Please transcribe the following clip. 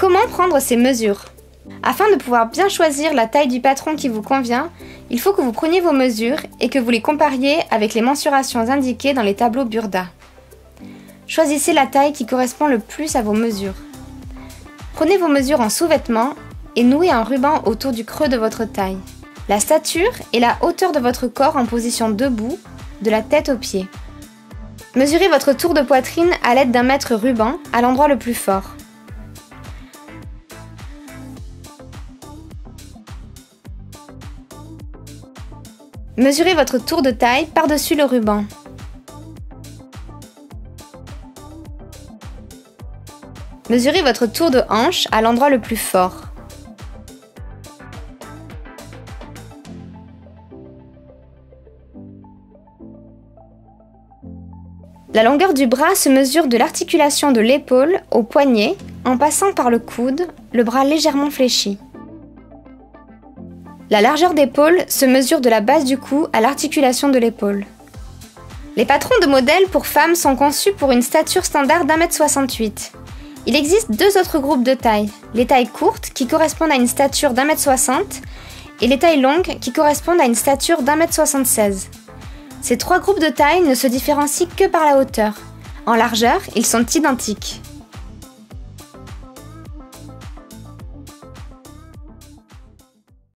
comment prendre ces mesures? Afin de pouvoir bien choisir la taille du patron qui vous convient, il faut que vous preniez vos mesures et que vous les compariez avec les mensurations indiquées dans les tableaux Burda. Choisissez la taille qui correspond le plus à vos mesures. Prenez vos mesures en sous-vêtements et nouez un ruban autour du creux de votre taille. La stature et la hauteur de votre corps en position debout, de la tête aux pieds. Mesurez votre tour de poitrine à l'aide d'un mètre ruban à l'endroit le plus fort. Mesurez votre tour de taille par-dessus le ruban. Mesurez votre tour de hanche à l'endroit le plus fort. La longueur du bras se mesure de l'articulation de l'épaule au poignet en passant par le coude, le bras légèrement fléchi. La largeur d'épaule se mesure de la base du cou à l'articulation de l'épaule. Les patrons de modèles pour femmes sont conçus pour une stature standard d'1,68 m. Il existe deux autres groupes de tailles, les tailles courtes qui correspondent à une stature d'1,60 m et les tailles longues qui correspondent à une stature d'1,76 m. Ces trois groupes de tailles ne se différencient que par la hauteur. En largeur, ils sont identiques.